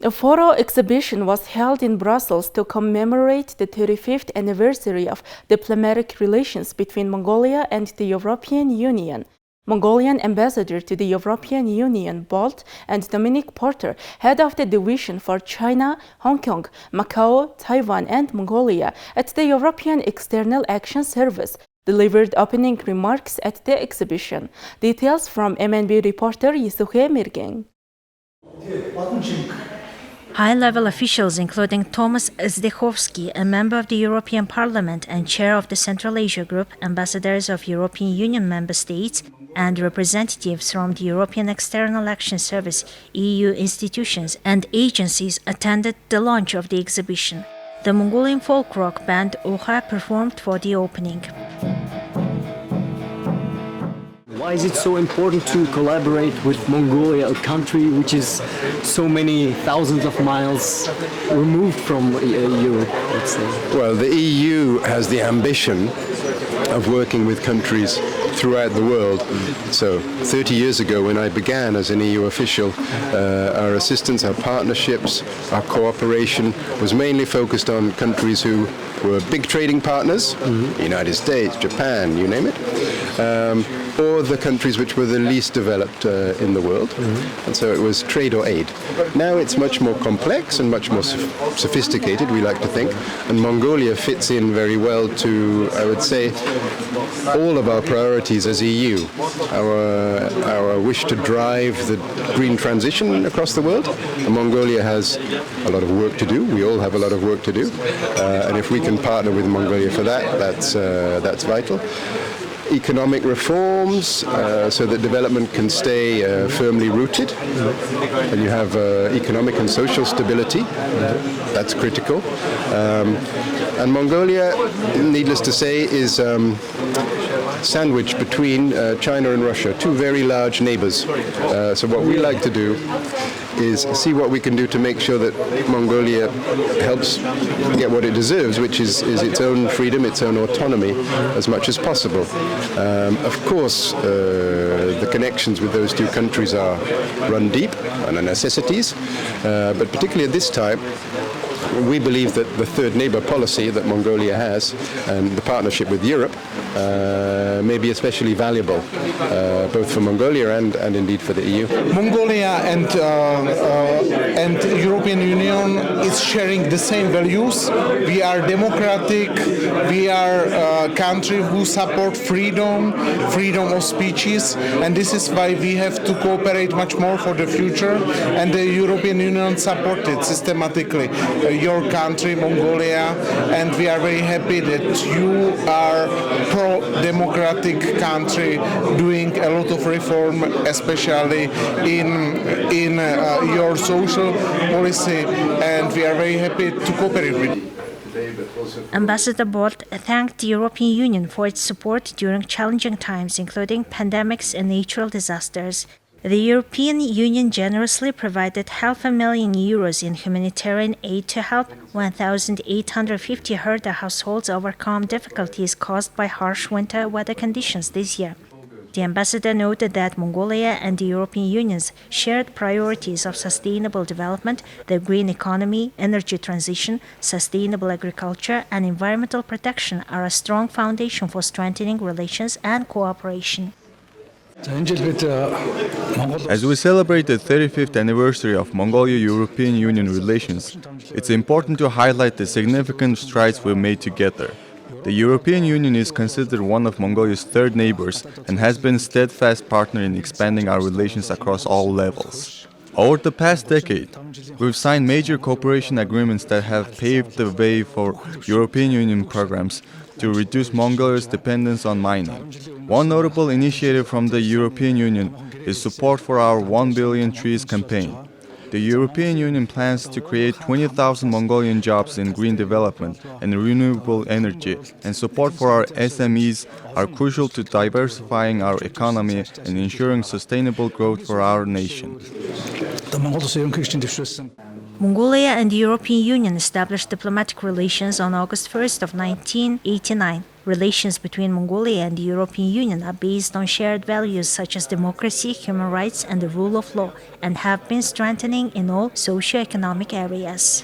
A photo exhibition was held in Brussels to commemorate the 35th anniversary of diplomatic relations between Mongolia and the European Union. Mongolian ambassador to the European Union, Bolt, and Dominic Porter, head of the division for China, Hong Kong, Macau, Taiwan, and Mongolia at the European External Action Service, delivered opening remarks at the exhibition. Details from MNB reporter Yisuhe Mirgeng. High-level officials, including Thomas Zdechovsky, a member of the European Parliament and chair of the Central Asia Group, ambassadors of European Union member states, and representatives from the European External Action Service, EU institutions and agencies attended the launch of the exhibition. The Mongolian folk rock band Oha performed for the opening. Why is it so important to collaborate with Mongolia, a country which is so many thousands of miles removed from Europe, let's say? Well, the EU has the ambition of working with countries throughout the world. So 30 years ago, when I began as an EU official, our assistance, our partnerships, our cooperation was mainly focused on countries who were big trading partners, United States, Japan, you name it, or the countries which were the least developed in the world. And so it was trade or aid. Now it's much more complex and much more sophisticated, we like to think, and Mongolia fits in very well to, I would say, all of our priorities as EU. Our wish to drive the green transition across the world. And Mongolia has a lot of work to do. We all have a lot of work to do. And if we can partner with Mongolia for that, that's vital. Economic reforms so that development can stay firmly rooted, and you have economic and social stability. That's critical. And Mongolia, needless to say, is sandwiched between China and Russia, two very large neighbors. So what we like to do is see what we can do to make sure that Mongolia helps get what it deserves, which is its own freedom, its own autonomy, as much as possible. Of course, the connections with those two countries run deep and are necessities, but particularly at this time, we believe that the third neighbor policy that Mongolia has and the partnership with Europe may be especially valuable, both for Mongolia and indeed for the EU. Mongolia and European Union is sharing the same values. We are democratic. We are a country who support freedom of speeches, and this is why we have to cooperate much more for the future. And the European Union supported systematically your country, Mongolia, and we are very happy that you are pro-democratic country doing a lot of reform, especially in your social policy, and we are very happy to cooperate with you. Ambassador Bolt thanked the European Union for its support during challenging times, including pandemics and natural disasters. The European Union generously provided €500,000 in humanitarian aid to help 1,850 herder households overcome difficulties caused by harsh winter weather conditions this year. The ambassador noted that Mongolia and the European Union's shared priorities of sustainable development, the green economy, energy transition, sustainable agriculture, and environmental protection are a strong foundation for strengthening relations and cooperation. As we celebrate the 35th anniversary of Mongolia-European Union relations, it's important to highlight the significant strides we've made together. The European Union is considered one of Mongolia's third neighbors and has been a steadfast partner in expanding our relations across all levels. Over the past decade, we've signed major cooperation agreements that have paved the way for European Union programs to reduce Mongolia's dependence on mining. One notable initiative from the European Union is support for our 1 billion trees campaign. The European Union plans to create 20,000 Mongolian jobs in green development and renewable energy, and support for our SMEs are crucial to diversifying our economy and ensuring sustainable growth for our nation. Mongolia and the European Union established diplomatic relations on August 1st of 1989. Relations between Mongolia and the European Union are based on shared values such as democracy, human rights, and the rule of law, and have been strengthening in all socio-economic areas.